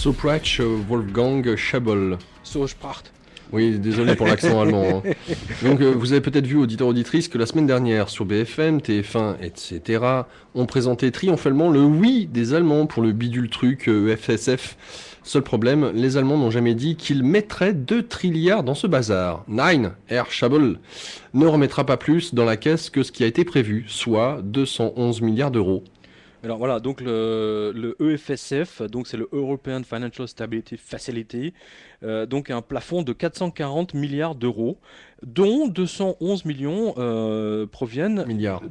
So Pratch, Wolfgang Schabel. So Spracht. Oui, désolé pour l'accent allemand. Hein. Donc, vous avez peut-être vu, auditeurs auditrices, que la semaine dernière, sur BFM, TF1, etc., ont présenté triomphalement le oui des Allemands pour le bidule truc EFSF. Seul problème, les Allemands n'ont jamais dit qu'ils mettraient 2 trilliards dans ce bazar. Nein, Herr Schabel ne remettra pas plus dans la caisse que ce qui a été prévu, soit 211 milliards d'euros. Alors voilà, donc le EFSF, donc c'est le European Financial Stability Facility, donc un plafond de 440 milliards d'euros, dont 211 millions proviennent Milliards.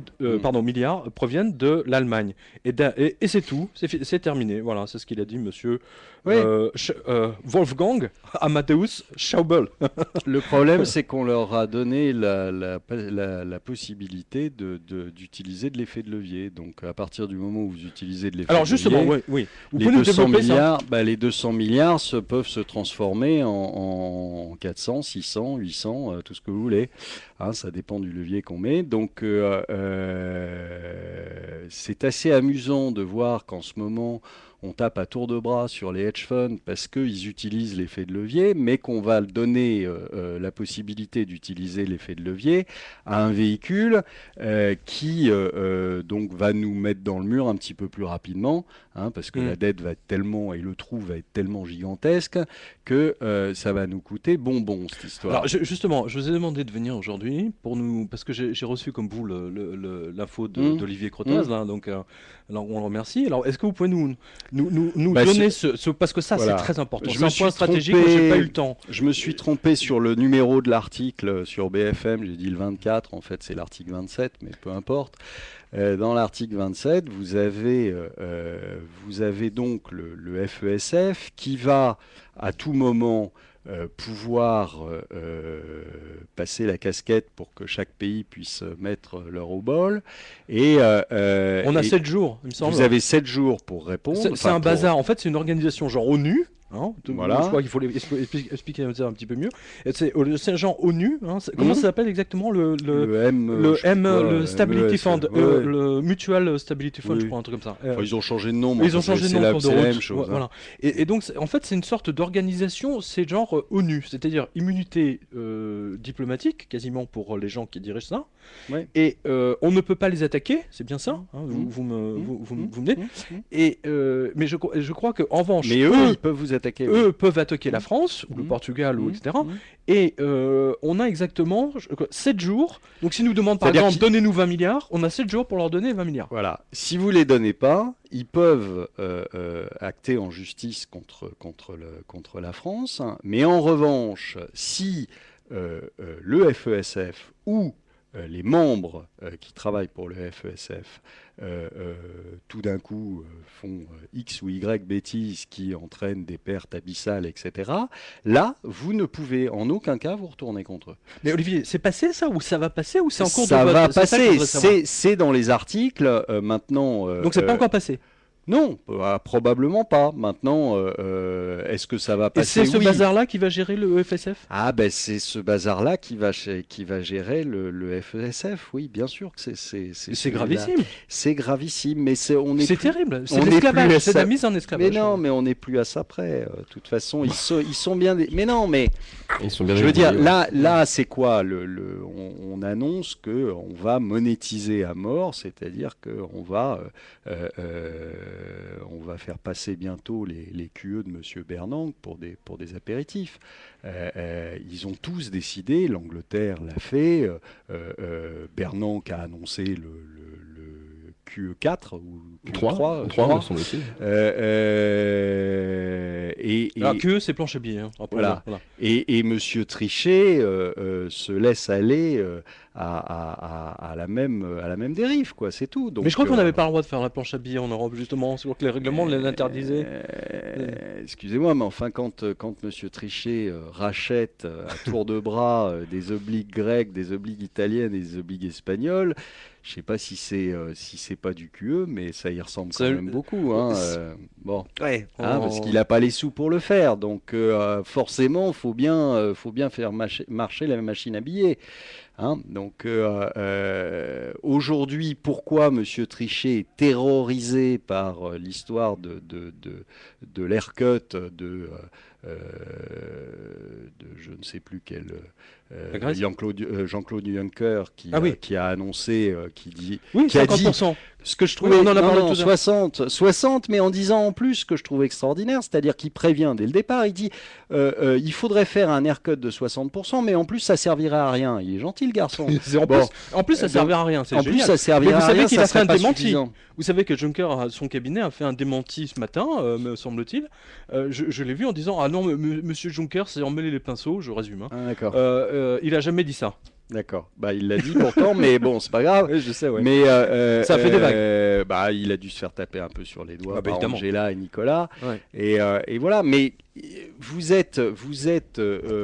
milliards proviennent de l'Allemagne. Et c'est tout, c'est terminé. Voilà, c'est ce qu'il a dit, monsieur Wolfgang Amadeus Schäuble. Le problème, c'est qu'on leur a donné la possibilité d'utiliser de l'effet de levier. Donc, à partir du moment où vous utilisez de l'effet de levier... Alors justement, oui. Vous Les pouvez nous 200 développer ça milliards, les 200 milliards peuvent se transformer en 400, 600, 800, tout ce que vous voulez. Hein, ça dépend du levier qu'on met. Donc, c'est assez amusant de voir qu'en ce moment, on tape à tour de bras sur les hedge funds parce qu'ils utilisent l'effet de levier, mais qu'on va donner la possibilité d'utiliser l'effet de levier à un véhicule qui donc va nous mettre dans le mur un petit peu plus rapidement, hein, parce que la dette va être tellement, et le trou va être tellement gigantesque que ça va nous coûter bonbon, cette histoire. Alors justement, je vous ai demandé de venir aujourd'hui parce que j'ai reçu comme vous l'info d'Olivier Crotaz, là, donc alors on le remercie. Alors est-ce que vous pouvez nous donner parce que ça voilà. c'est très important. Je C'est me un suis point stratégique, trompé, moi j'ai pas eu le temps. Je me suis trompé sur le numéro de l'article sur BFM, j'ai dit le 24, en fait c'est l'article 27, mais peu importe. Dans l'article 27, vous avez donc le FESF qui va à tout moment pouvoir passer la casquette pour que chaque pays puisse mettre leur au bol. Et, on a 7 jours, il me semble. Vous avez 7 jours pour répondre. C'est un bazar. En fait, c'est une organisation genre ONU. Hein, voilà. Je crois qu'il faut expliquer ça un petit peu mieux. C'est un genre ONU. Hein, comment ça s'appelle exactement le Stability Fund, le Mutual Stability Fund, je crois, un truc comme ça. Enfin, ils ont changé de nom, mais ils ont changé de nom, c'est la même chose. Voilà. Hein. Et donc, en fait, c'est une sorte d'organisation, c'est genre ONU, c'est-à-dire immunité diplomatique, quasiment pour les gens qui dirigent ça. Ouais. Et on ne peut pas les attaquer, c'est bien ça. Hein, vous me dites. Et mais je crois que en revanche, mais eux, ils peuvent vous attaquer. Eux peuvent attaquer la France ou le Portugal ou etc. Et on a exactement 7 jours. Donc si nous demandent par exemple donnez-nous 20 milliards, on a 7 jours pour leur donner 20 milliards. Voilà. Si vous les donnez pas, ils peuvent acter en justice contre la France. Hein. Mais en revanche, si le FESF ou les membres qui travaillent pour le FESF tout d'un coup font X ou Y bêtises qui entraînent des pertes abyssales, etc. Là, vous ne pouvez en aucun cas vous retourner contre eux. Mais Olivier, c'est passé ça ou ça va passer ou c'est en cours de vote ? Ça va passer, c'est dans les articles maintenant. Donc c'est pas encore passé ? Non, probablement pas. Maintenant, est-ce que ça va passer ? Et c'est ce bazar-là qui va gérer le FSF ? Ah ben c'est ce bazar-là qui va gérer le FSF, oui, bien sûr que c'est gravissime. C'est gravissime, mais c'est terrible. C'est de l'esclavage, c'est de la mise en esclavage. Mais non, mais on n'est plus à ça près. De toute façon, ils sont bien. Mais non, mais ils sont bien. Je veux dire, là, c'est quoi on annonce que on va monétiser à mort, c'est-à-dire que on va faire passer bientôt les QE de Monsieur Bernanke pour des apéritifs. Ils ont tous décidé, l'Angleterre l'a fait, Bernanke a annoncé le QE4 ou QE3, me semble-t-il. QE, c'est planche à billets. Hein, voilà. Et Monsieur Trichet se laisse aller à la même dérive, quoi, c'est tout. Donc, mais je crois qu'on n'avait pas le droit de faire la planche à billets en Europe, justement, c'est que les règlements l'interdisaient. Excusez-moi, mais enfin, quand Monsieur Trichet rachète à tour de bras des obligues grecques, des obligues italiennes et des obligues espagnoles, Je sais pas si c'est pas du QE, mais ça y ressemble quand Ça- même beaucoup. Hein, bon, Ouais. parce qu'il n'a pas les sous pour le faire. Donc forcément, faut bien faire marcher la machine à billets. Hein. Donc aujourd'hui, pourquoi Monsieur Trichet est terrorisé par l'histoire de l'haircut de je ne sais plus quel La Grèce Jean-Claude Juncker Ah oui. qui a annoncé, Oui, qui a dit 50%. ce que je Oui, trouvais, on en a non, parlé non, tout à l'heure. 60, mais en disant en plus ce que je trouve extraordinaire, c'est-à-dire qu'il prévient dès le départ, il dit il faudrait faire un haircut de 60%, mais en plus ça servirait à rien. Il est gentil le garçon. En Bon. plus, en plus, ça Donc, servira à rien. C'est En plus génial. ça servirait Mais vous à savez rien, qu'il ça a fait un serait pas démenti. suffisant. Vous savez que Juncker, son cabinet, a fait un démenti ce matin, me semble-t-il. Je l'ai vu en disant ah non, Monsieur Juncker s'est emmêlé les pinceaux. Je résume. Hein. Ah, d'accord, Il a jamais dit ça. d'accord. Bah il l'a dit pourtant, mais bon c'est pas grave. Oui, je sais, ouais. Mais Ça a fait des vagues. Bah, il a dû se faire taper un peu sur les doigts Ah bah, par évidemment. Angela et Nicolas. Ouais. Et voilà. Mais vous êtes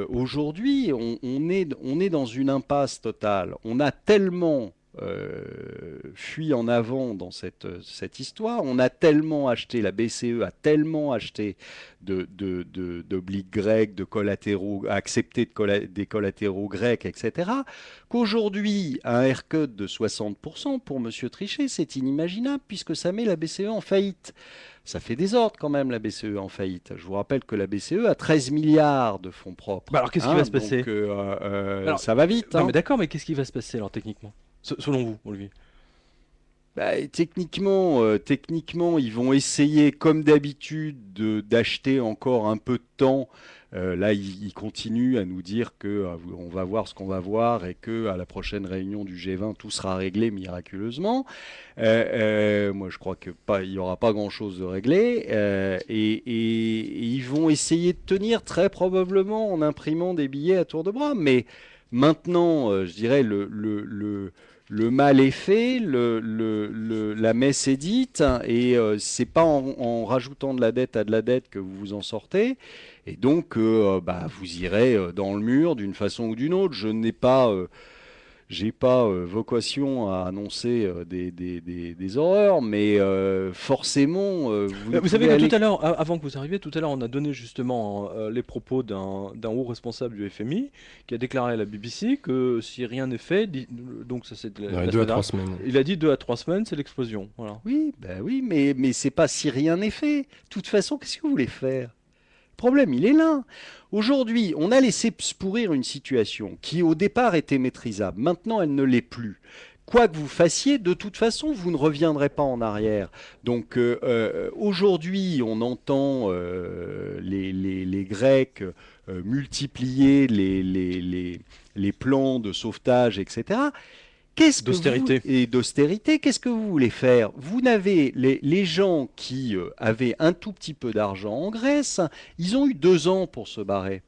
aujourd'hui, on est dans une impasse totale. On a tellement fui en avant dans cette histoire. On a tellement acheté, la BCE a tellement acheté d'obliques grecs, de collatéraux, accepté des collatéraux grecs, etc., qu'aujourd'hui, un haircut de 60% pour M. Trichet, c'est inimaginable puisque ça met la BCE en faillite. Ça fait des ordres quand même, la BCE en faillite. Je vous rappelle que la BCE a 13 milliards de fonds propres. Bah alors, qu'est-ce qui va se passer? Donc, Alors, ça va vite. Non, Hein. mais d'accord, mais qu'est-ce qui va se passer alors techniquement, selon vous, Olivier? Bah, techniquement, ils vont essayer, comme d'habitude, d'acheter encore un peu de temps. Là, ils continuent à nous dire que on va voir ce qu'on va voir et que à la prochaine réunion du G20, tout sera réglé miraculeusement. Moi, je crois que il y aura pas grand-chose de réglé. Et ils vont essayer de tenir très probablement en imprimant des billets à tour de bras. Mais maintenant, je dirais le mal est fait, la messe est dite, hein, et c'est pas en rajoutant de la dette à de la dette que vous vous en sortez. Et donc, vous irez dans le mur d'une façon ou d'une autre. J'ai pas vocation à annoncer des horreurs, mais forcément, Vous savez que tout à l'heure, avant que vous arriviez, tout à l'heure, on a donné justement les propos d'un haut responsable du FMI qui a déclaré à la BBC que si rien n'est fait, donc ça c'est Ouais, 2 à 3 semaines. il a dit 2 à 3 semaines, c'est l'explosion. Voilà. Oui, mais c'est pas si rien n'est fait. De toute façon, qu'est-ce que vous voulez faire? Le problème, il est là. Aujourd'hui, on a laissé se pourrir une situation qui, au départ, était maîtrisable. Maintenant, elle ne l'est plus. Quoi que vous fassiez, de toute façon, vous ne reviendrez pas en arrière. Donc, aujourd'hui, on entend les Grecs multiplier les plans de sauvetage, etc. D'austérité, qu'est-ce que vous voulez faire? Vous n'avez les gens qui avaient un tout petit peu d'argent en Grèce, ils ont eu 2 ans pour se barrer.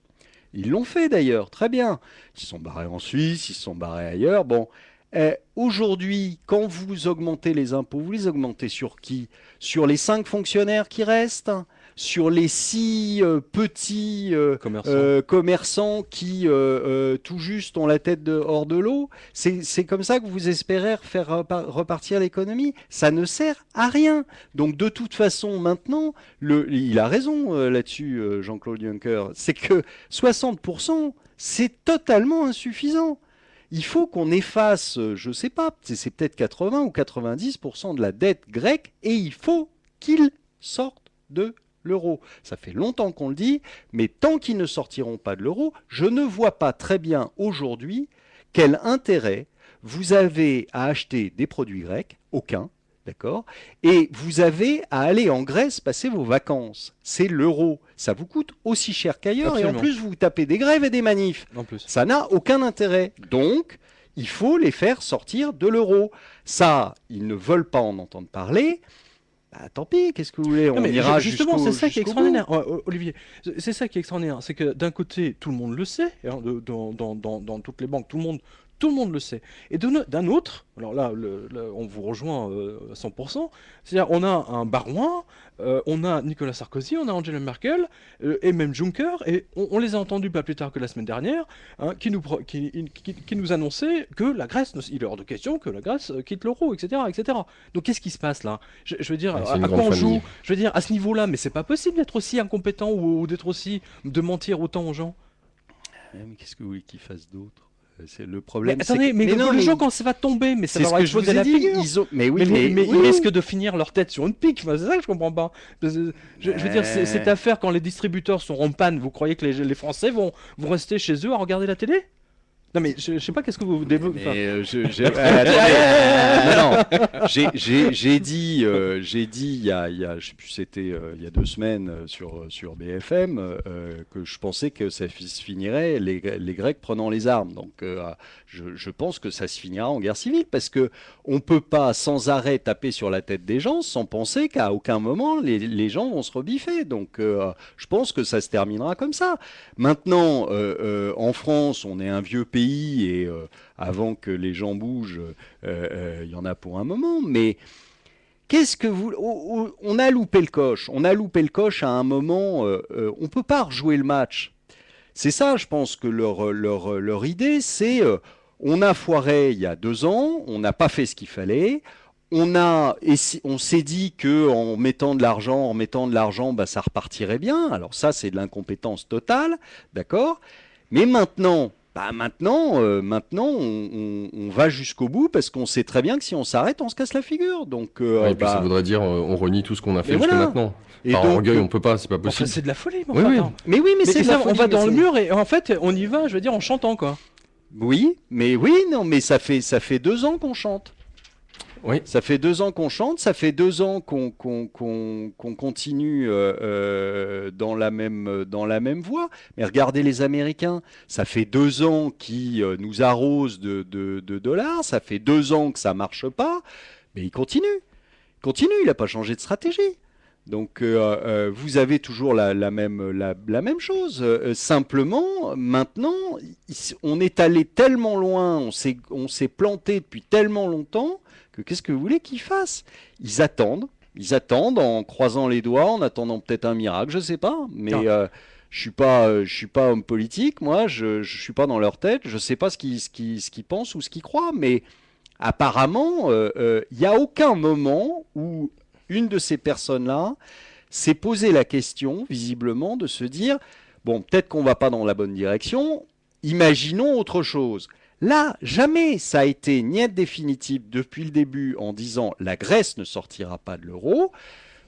Ils l'ont fait d'ailleurs, très bien. Ils se sont barrés en Suisse, ils se sont barrés ailleurs. Bon, aujourd'hui, quand vous augmentez les impôts, vous les augmentez sur qui? Sur les 5 fonctionnaires qui restent? Sur les 6 petits commerçants qui tout juste ont la tête hors de l'eau? C'est comme ça que vous espérez faire repartir l'économie? Ça ne sert à rien. Donc de toute façon, maintenant, il a raison là-dessus, Jean-Claude Juncker, c'est que 60%, c'est totalement insuffisant. Il faut qu'on efface, je ne sais pas, c'est peut-être 80 ou 90% de la dette grecque et il faut qu'il sorte de l'euro. Ça fait longtemps qu'on le dit, mais tant qu'ils ne sortiront pas de l'euro, je ne vois pas très bien aujourd'hui quel intérêt vous avez à acheter des produits grecs, aucun, d'accord, et vous avez à aller en Grèce passer vos vacances. C'est l'euro. Ça vous coûte aussi cher qu'ailleurs, et en plus vous tapez des grèves et des manifs. En plus. Ça n'a aucun intérêt. Donc, il faut les faire sortir de l'euro. Ça, ils ne veulent pas en entendre parler. Bah, tant pis, qu'est-ce que vous voulez? On ira justement, c'est ça qui est jusqu'au extraordinaire, Olivier. C'est ça qui est extraordinaire, c'est que d'un côté, tout le monde le sait, hein, dans toutes les banques, tout le monde Tout le monde le sait. Et d'un autre, alors là, on vous rejoint à 100%, c'est-à-dire on a un Barouin, on a Nicolas Sarkozy, on a Angela Merkel, et même Juncker, et on les a entendus pas plus tard que la semaine dernière, hein, qui nous annonçaient que la Grèce, il est hors de question que la Grèce quitte l'euro, etc., etc. Donc qu'est-ce qui se passe là? Je veux dire, c'est une à quoi grande on joue? famille. Je veux dire, à ce niveau-là, mais c'est pas possible d'être aussi incompétent ou d'être aussi, de mentir autant aux gens. Mais qu'est-ce que vous voulez qu'ils fassent d'autre? C'est le problème. Mais attendez, mais non, les mais gens, quand ça va tomber, mais ça c'est va ce leur que je vous exploser ai la dit. figure. Mais oui, Mais ils oui. risquent de finir leur tête sur une pique. Enfin, c'est ça que je comprends pas. Je veux dire, cette affaire, quand les distributeurs sont en panne, vous croyez que les Français vont rester chez eux à regarder la télé? Non mais je sais pas, qu'est-ce que vous développez. Attendez, j'ai dit il y a je sais plus, c'était il y a 2 semaines sur BFM que je pensais que ça se finirait les Grecs prenant les armes. Donc je pense que ça se finira en guerre civile parce que on peut pas sans arrêt taper sur la tête des gens sans penser qu'à aucun moment les gens vont se rebiffer. Donc je pense que ça se terminera comme ça. Maintenant, en France, on est un vieux pays et avant que les gens bougent, il y en a pour un moment. Mais qu'est-ce que vous... On a loupé le coche. On a loupé le coche à un moment. On peut pas rejouer le match. C'est ça, je pense que leur idée, c'est... on a foiré il y a 2 ans, on n'a pas fait ce qu'il fallait. On s'est dit que en mettant de l'argent, bah, ça repartirait bien. Alors ça, c'est de l'incompétence totale, d'accord. Mais maintenant, on va jusqu'au bout parce qu'on sait très bien que si on s'arrête, on se casse la figure. Donc, Et puis ça voudrait dire on renie tout ce qu'on a fait Mais jusqu'à voilà. maintenant. Et Par donc, orgueil, on peut pas, c'est pas Enfin, possible. c'est de la folie. Oui, oui. Attends. mais oui, mais c'est de la ça, on folie, va mais dans le c'est- mur et en fait, on y va, je veux dire, en chantant quoi. Oui, mais ça fait 2 ans qu'on chante. Oui. Ça fait 2 ans qu'on chante, ça fait 2 ans qu'on continue dans la même voie. Mais regardez les Américains, ça fait 2 ans qu'ils nous arrosent de dollars, ça fait 2 ans que ça marche pas, mais il continue. Il n'a pas changé de stratégie. Donc vous avez toujours la même chose. Simplement, maintenant, on est allé tellement loin, on s'est planté depuis tellement longtemps que qu'est-ce que vous voulez qu'ils fassent? Ils attendent en croisant les doigts, en attendant peut-être un miracle, je sais pas. Mais je suis pas homme politique, moi, je suis pas dans leur tête, je sais pas ce qu'ils pensent ou ce qu'ils croient, mais apparemment, il n'y a aucun moment où une de ces personnes-là s'est posé la question, visiblement, de se dire, bon, peut-être qu'on va pas dans la bonne direction, imaginons autre chose. Là, jamais ça a été niet définitif depuis le début en disant la Grèce ne sortira pas de l'euro.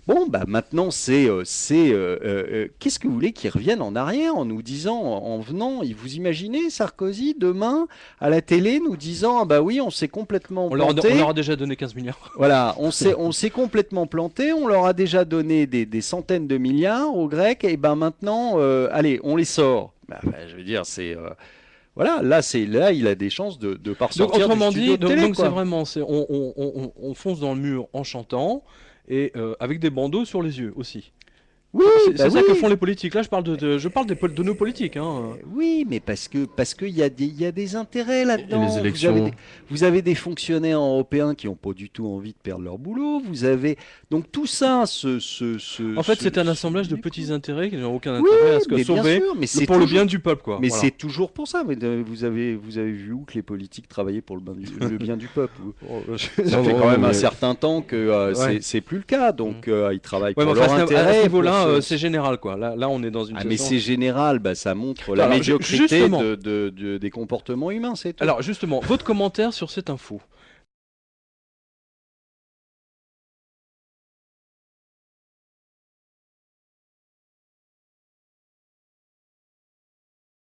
Bon, bah maintenant, qu'est-ce que vous voulez qu'ils reviennent en arrière en nous disant, en venant, vous imaginez Sarkozy demain à la télé nous disant, ah bah oui, on s'est complètement On leur planté. a déjà donné 15 milliards. Voilà, on s'est complètement planté, on leur a déjà donné des centaines de milliards aux Grecs, et ben maintenant, allez, on les sort. Bah, je veux dire, voilà, là, il a des chances de pas Donc ressortir autrement du studio dit, de télé, donc quoi. c'est vraiment, on fonce dans le mur en chantant et avec des bandeaux sur les yeux aussi. Oui, C'est bah ça oui. que font les politiques. Là, je parle de nos politiques. Hein. Oui, mais parce qu'il y a des intérêts là-dedans. Et les élections. Vous avez des fonctionnaires européens qui n'ont pas du tout envie de perdre leur boulot. Donc tout ça, En fait, c'est un assemblage de petits intérêts qui n'ont aucun Oui, intérêt à ce que mais bien sauver sûr, mais c'est pour le toujours- bien du peuple, quoi. Mais Voilà. c'est toujours pour ça. Mais vous avez vu où que les politiques travaillaient pour le bien du peuple? Ça Non, fait non, quand même mais- un certain temps que Ouais. c'est plus le cas. Donc ils travaillent Ouais, pour mais enfin, leur intérêt. à ce niveau-là, pour c'est général, quoi. Là, on est dans une Ah, mais situation- c'est général, bah, ça montre la Alors, médiocrité justement. des comportements humains, c'est tout. Alors justement, votre commentaire sur cette info.